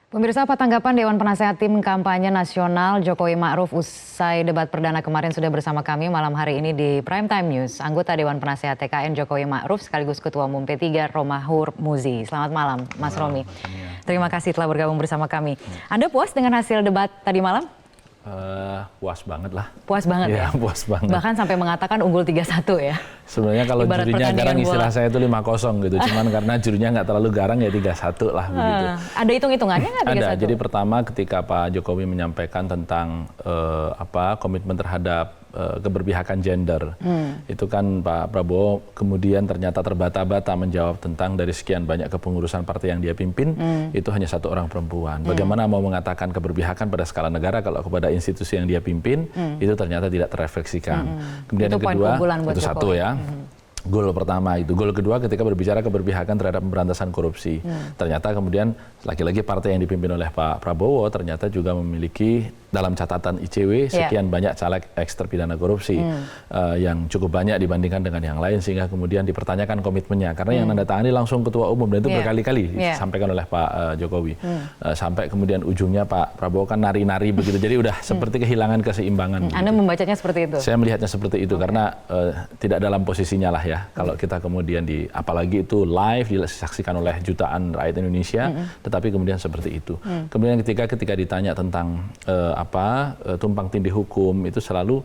Pemirsa, apa tanggapan Dewan Penasehat Tim Kampanye Nasional Jokowi Ma'ruf usai debat perdana kemarin sudah bersama kami malam hari ini di Prime Time News. Anggota Dewan Penasehat TKN Jokowi Ma'ruf sekaligus Ketua Umum P3 Romahur Muzi. Selamat malam, Mas Romi. Terima kasih telah bergabung bersama kami. Anda puas dengan hasil debat tadi malam? Puas banget lah. Puas banget ya? Puas banget. Bahkan sampai mengatakan unggul 3-1 ya? Sebenarnya kalau Ibarat jurinya garang bola. istilah saya itu 5-0 gitu. Cuman karena jurinya nggak terlalu garang ya 3-1 lah begitu. Ada hitung-hitungannya nggak 3-1? Ada. Jadi pertama ketika Pak Jokowi menyampaikan tentang komitmen terhadap keberpihakan gender. Itu kan Pak Prabowo kemudian ternyata terbata-bata menjawab tentang dari sekian banyak kepengurusan partai yang dia pimpin, itu hanya satu orang perempuan. Bagaimana mau mengatakan keberpihakan pada skala negara kalau kepada institusi yang dia pimpin, itu ternyata tidak terefleksikan. Kemudian itu yang kedua, itu Jokowi. satu ya. Goal pertama itu. Goal kedua ketika berbicara keberpihakan terhadap pemberantasan korupsi. Ternyata kemudian lagi-lagi partai yang dipimpin oleh Pak Prabowo ternyata juga memiliki dalam catatan ICW sekian banyak caleg eks terpidana korupsi yang cukup banyak dibandingkan dengan yang lain sehingga kemudian dipertanyakan komitmennya karena yang nandatangani langsung Ketua Umum dan itu berkali-kali disampaikan oleh Pak Jokowi. Sampai kemudian ujungnya Pak Prabowo kan nari-nari begitu. Jadi udah seperti kehilangan keseimbangan. Anda membacanya seperti itu? Saya melihatnya seperti itu karena tidak dalam posisinya lah ya. Kalau kita kemudian apalagi itu live disaksikan oleh jutaan rakyat Indonesia, tetapi kemudian seperti itu. Kemudian ketika ditanya tentang tumpang tindih hukum itu selalu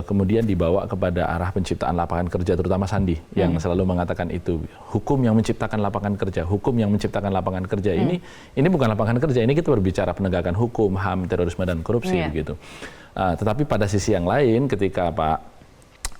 kemudian dibawa kepada arah penciptaan lapangan kerja, terutama Sandi yang selalu mengatakan itu hukum yang menciptakan lapangan kerja, hukum yang menciptakan lapangan kerja ini bukan lapangan kerja, ini kita berbicara penegakan hukum, HAM, terorisme dan korupsi begitu. Tetapi pada sisi yang lain ketika Pak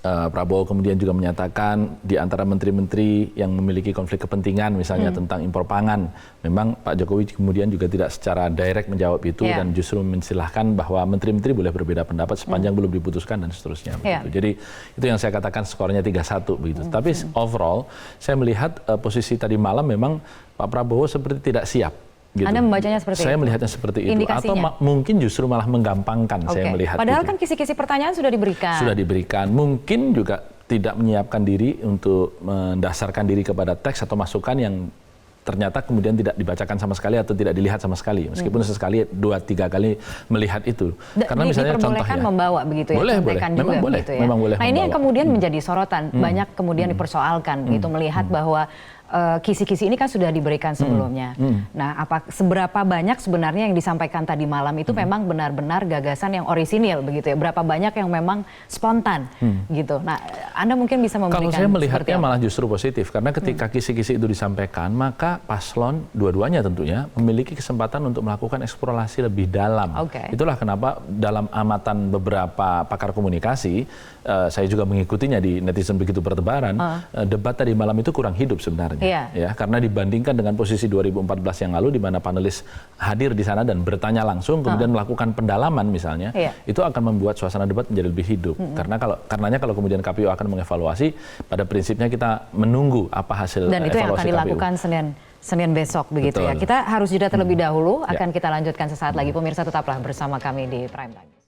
Prabowo kemudian juga menyatakan di antara menteri-menteri yang memiliki konflik kepentingan misalnya tentang impor pangan, memang Pak Jokowi kemudian juga tidak secara direct menjawab itu dan justru mensilahkan bahwa menteri-menteri boleh berbeda pendapat sepanjang belum diputuskan dan seterusnya. Begitu. Jadi itu yang saya katakan skornya 3-1 begitu. Tapi overall saya melihat posisi tadi malam memang Pak Prabowo seperti tidak siap. Gitu. Anda membacanya seperti itu? Saya melihatnya seperti itu. Indikasinya? Atau mungkin justru malah menggampangkan saya melihat Padahal itu. kan kisi-kisi pertanyaan sudah diberikan. Sudah diberikan. Mungkin juga tidak menyiapkan diri untuk mendasarkan diri kepada teks atau masukan yang ternyata kemudian tidak dibacakan sama sekali atau tidak dilihat sama sekali. Meskipun sesekali 2-3 kali melihat itu. Karena misalnya contohnya membawa begitu ya? Boleh. Memang boleh. Gitu ya? Memang boleh. Nah ini yang kemudian menjadi sorotan. Banyak kemudian dipersoalkan gitu, melihat bahwa kisi-kisi ini kan sudah diberikan sebelumnya. Nah, seberapa banyak sebenarnya yang disampaikan tadi malam itu memang benar-benar gagasan yang orisinil begitu ya? Berapa banyak yang memang spontan gitu? Nah, Anda mungkin bisa memberikan. Kalau saya melihatnya malah justru positif karena ketika kisi-kisi itu disampaikan, maka paslon dua-duanya tentunya memiliki kesempatan untuk melakukan eksplorasi lebih dalam. Itulah kenapa dalam amatan beberapa pakar komunikasi, saya juga mengikutinya di netizen begitu bertebaran, debat tadi malam itu kurang hidup sebenarnya. Ya, karena dibandingkan dengan posisi 2014 yang lalu di mana panelis hadir di sana dan bertanya langsung kemudian melakukan pendalaman misalnya, itu akan membuat suasana debat menjadi lebih hidup. Karenanya kalau kemudian KPU akan mengevaluasi, pada prinsipnya kita menunggu apa hasil evaluasi KPU. Dan itu yang akan dilakukan Senin besok begitu ya. Kita harus jeda terlebih dahulu, akan kita lanjutkan sesaat lagi. Pemirsa tetaplah bersama kami di Prime Time.